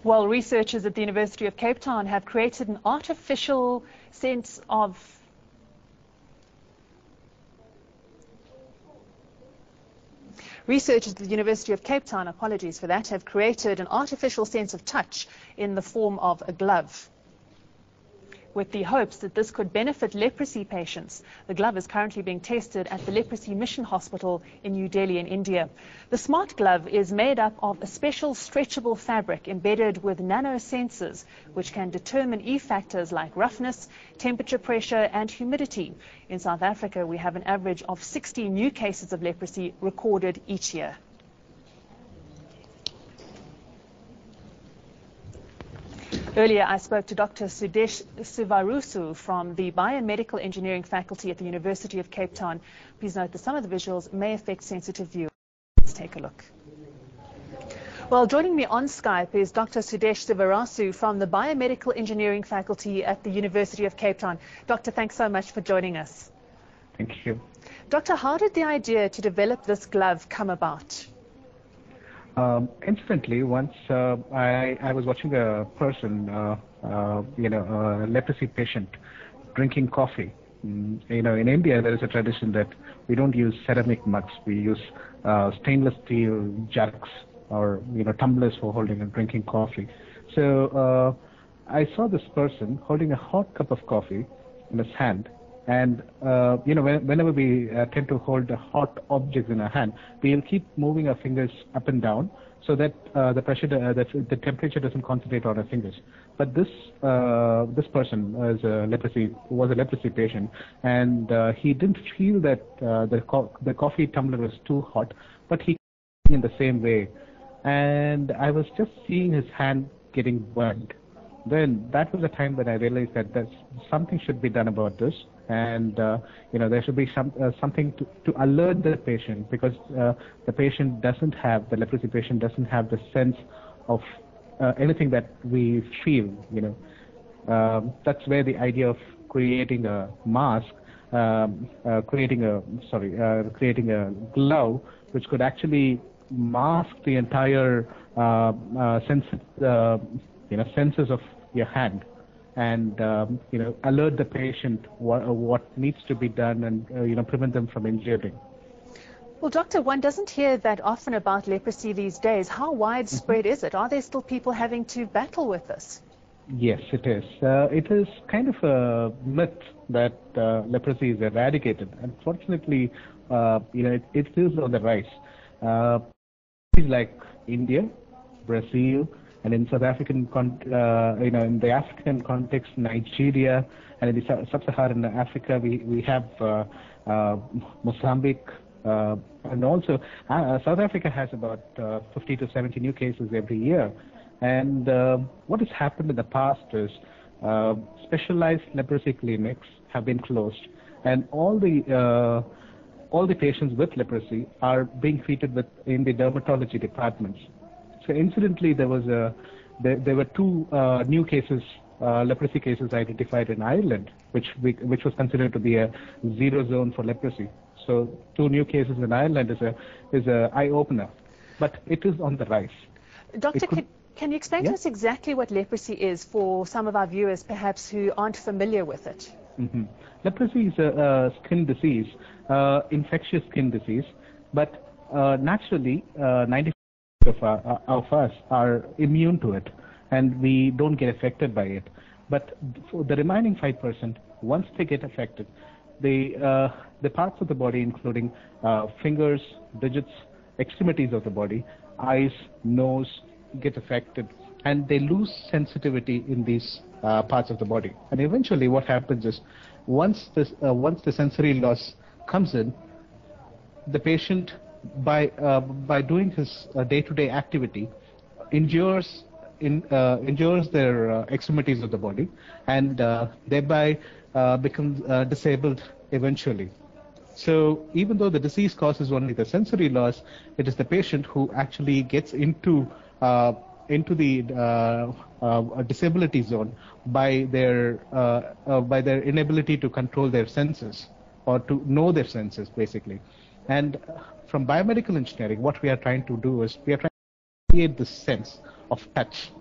Well, researchers at the University of Cape Town have created an artificial sense of Researchers at the University of Cape Town, apologies for that, have created an artificial sense of touch in the form of a glove, with the hopes that this could benefit leprosy patients. The glove is currently being tested at the Leprosy Mission Hospital in New Delhi in India. The Smart Glove is made up of a special stretchable fabric embedded with nanosensors, which can determine E-factors like roughness, temperature, pressure and humidity. In South Africa, we have an average of 60 new cases of leprosy recorded each year. Earlier, I spoke to Dr. Sudesh Sivarasu from the Biomedical Engineering Faculty at the University of Cape Town. Please note that some of the visuals may affect sensitive viewers. Let's take a look. Well, joining me on Skype is Dr. Sudesh Sivarasu from the Biomedical Engineering Faculty at the University of Cape Town. Doctor, thanks so much for joining us. Thank you. Doctor, how did the idea to develop this glove come about? Incidentally, once I was watching a person, a leprosy patient, drinking coffee. In India there is a tradition that we don't use ceramic mugs. We use stainless steel jugs or tumblers for holding and drinking coffee. So I saw this person holding a hot cup of coffee in his hand. And whenever we tend to hold hot objects in our hand, we'll keep moving our fingers up and down so that the temperature doesn't concentrate on our fingers. But this person was a leprosy patient, and he didn't feel that the coffee tumbler was too hot, but he in the same way. And I was just seeing his hand getting burned. Then that was the time when I realized that something should be done about this, and there should be something to alert the patient, because the leprosy patient doesn't have the sense of anything that we feel. That's where the idea of creating a mask, creating a glove which could actually mask the entire senses of your hand, and alert the patient what needs to be done, and prevent them from injuring. Well, doctor, one doesn't hear that often about leprosy these days. How widespread is it? Are there still people having to battle with this? Yes, it is. It is kind of a myth that leprosy is eradicated. Unfortunately, it is on the rise. Like India, Brazil, and in South African, in the African context, Nigeria, and in the sub-Saharan Africa, we have Mozambique, and also South Africa has about 50 to 70 new cases every year. And what has happened in the past is specialized leprosy clinics have been closed, and all the patients with leprosy are being treated in the dermatology departments. So incidentally, there were two new cases, leprosy cases identified in Ireland, which was considered to be a zero zone for leprosy. So two new cases in Ireland is a eye opener, but it is on the rise. Doctor, can you explain to us exactly what leprosy is for some of our viewers, perhaps who aren't familiar with it? Mm-hmm. Leprosy is a skin disease, infectious skin disease, but naturally 90% of us are immune to it, and we don't get affected by it. But for the remaining 5%, once they get affected, the parts of the body, including fingers, digits, extremities of the body, eyes, nose, get affected, and they lose sensitivity in these parts of the body. And eventually what happens is, once the sensory loss comes in, the patient, by doing his day-to-day activity, injures their extremities of the body, and thereby becomes disabled eventually. So even though the disease causes only the sensory loss, it is the patient who actually gets into the disability zone by their inability to control their senses, or to know their senses, basically. And from biomedical engineering, what we are trying to do is we are trying to create this sense of touch.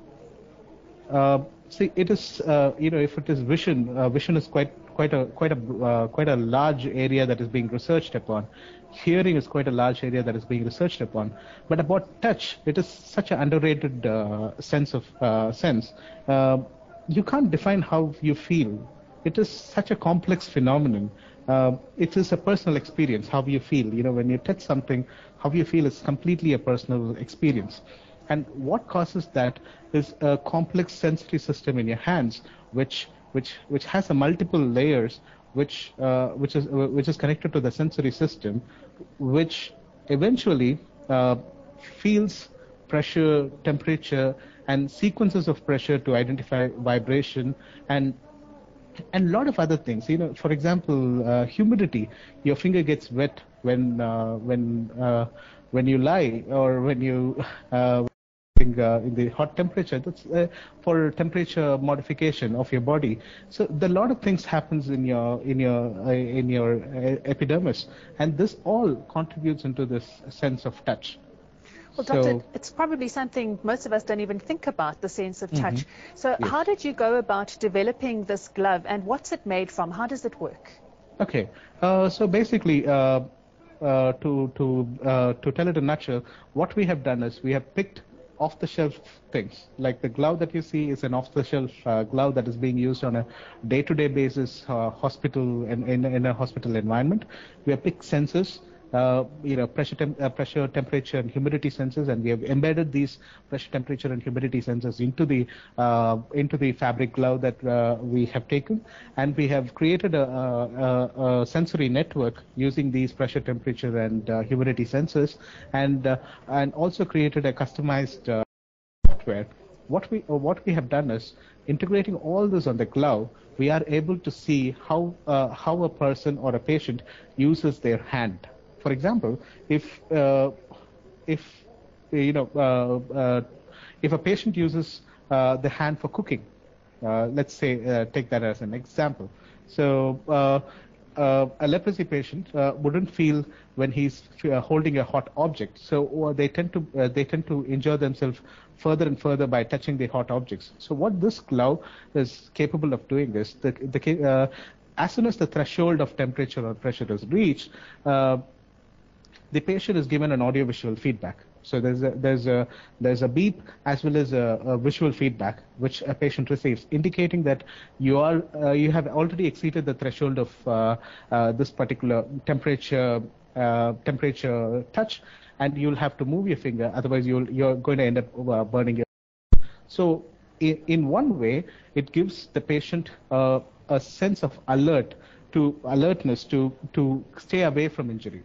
See, it is if it is vision, vision is quite a large area that is being researched upon. Hearing is quite a large area that is being researched upon. But about touch, it is such an underrated sense. You can't define how you feel. It is such a complex phenomenon. It is a personal experience, how you feel. When you touch something, how you feel is completely a personal experience. And what causes that is a complex sensory system in your hands, which has a multiple layers, which is connected to the sensory system, which eventually feels pressure, temperature, and sequences of pressure to identify vibration and a lot of other things. For example, humidity. Your finger gets wet when you lie, or when you in the hot temperature. That's for temperature modification of your body. So a lot of things happens in your epidermis, and this all contributes into this sense of touch. Well, Doctor, it's probably something most of us don't even think about, the sense of touch. So yes. How did you go about developing this glove, and what's it made from? How does it work? Okay, so basically, to tell it in a nutshell, what we have done is we have picked off-the-shelf things. Like the glove that you see is an off-the-shelf glove that is being used on a day-to-day basis, hospital and in a hospital environment. We have picked sensors. Pressure, temperature, and humidity sensors, and we have embedded these pressure, temperature, and humidity sensors into the fabric glove that we have taken, and we have created a sensory network using these pressure, temperature, and humidity sensors, and also created a customized software. What we have done is integrating all this on the glove. We are able to see how a person or a patient uses their hand. For example, if a patient uses the hand for cooking, let's say take that as an example. So a leprosy patient wouldn't feel when he's holding a hot object. So they tend to injure themselves further and further by touching the hot objects. So what this glove is capable of doing is as soon as the threshold of temperature or pressure is reached, the patient is given an audiovisual feedback. So there's a beep as well as a visual feedback which a patient receives, indicating that you have already exceeded the threshold of this particular temperature touch, and you'll have to move your finger, otherwise you're going to end up burning your. So in one way, it gives the patient a sense of alertness to stay away from injury.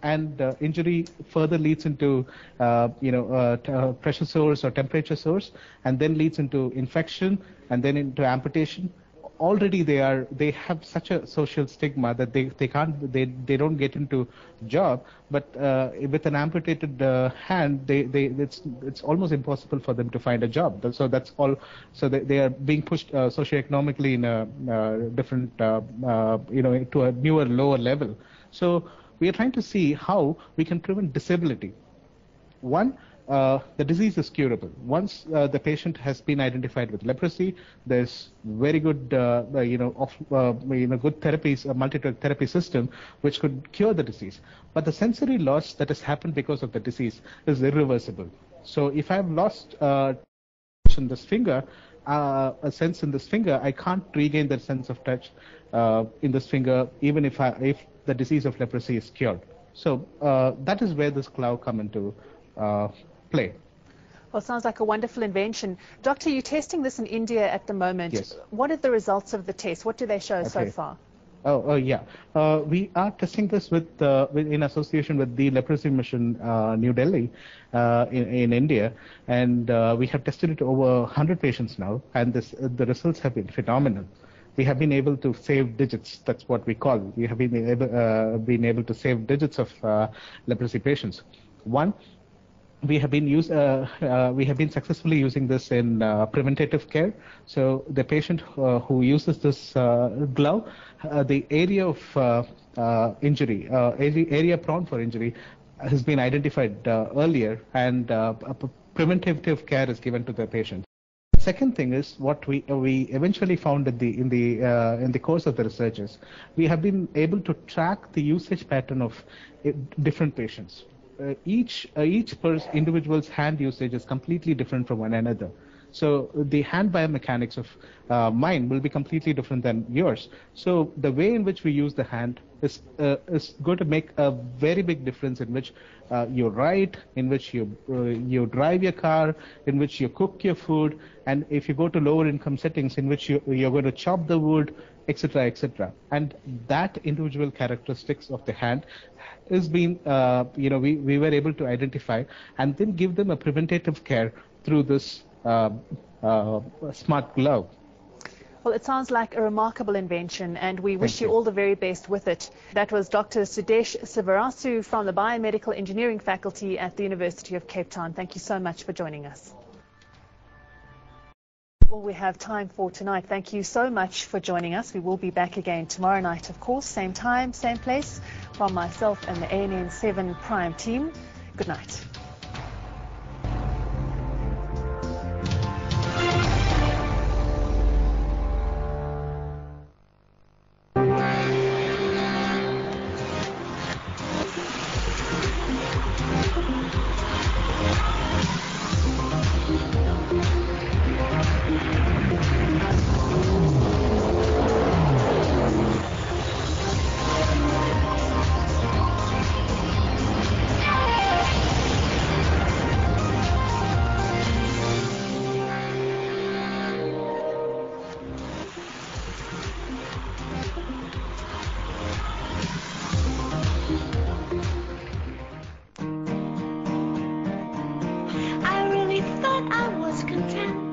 And injury further leads into pressure source or temperature source, and then leads into infection, and then into amputation. Already they have such a social stigma that they don't get into job, but with an amputated hand, it's almost impossible for them to find a job. So that's all. So they are being pushed socioeconomically in a different to a newer, lower level. So we are trying to see how we can prevent disability. One, the disease is curable. Once the patient has been identified with leprosy, there's very good, good therapies, a multi-drug therapy system which could cure the disease. But the sensory loss that has happened because of the disease is irreversible. So if I've lost in this finger, a sense in this finger, I can't regain that sense of touch in this finger, even if the disease of leprosy is cured. So that is where this glove come into play. Well, sounds like a wonderful invention. Doctor, you're testing this in India at the moment. Yes. What are the results of the test? What do they show so far? Yeah. We are testing this in association with the Leprosy Mission New Delhi in India, and we have tested it over 100 patients now, and the results have been phenomenal. We have been able to save digits. That's what we call. We have been able to save digits of leprosy patients. One, we have been successfully using this in preventative care. So the patient who uses this glove, the area of injury, area prone for injury, has been identified earlier, and preventative care is given to the patient. Second thing is what we eventually found in the course of the researches, we have been able to track the usage pattern of different patients. Each individual's hand usage is completely different from one another. So the hand biomechanics of mine will be completely different than yours. So the way in which we use the hand is going to make a very big difference in which you write, in which you drive your car, in which you cook your food, and if you go to lower income settings, in which you're going to chop the wood, etc., etc. And that individual characteristics of the hand is being, we were able to identify and then give them a preventative care through this smart glove. Well, it sounds like a remarkable invention, and we wish you all the very best with it. That was Dr. Sudesh Sivarasu from the Biomedical Engineering Faculty at the University of Cape Town. Thank you so much for joining us. All we have time for tonight. Thank you so much for joining us. We will be back again tomorrow night, of course, same time, same place, from myself and the ANN7 Prime team. Good night. Content.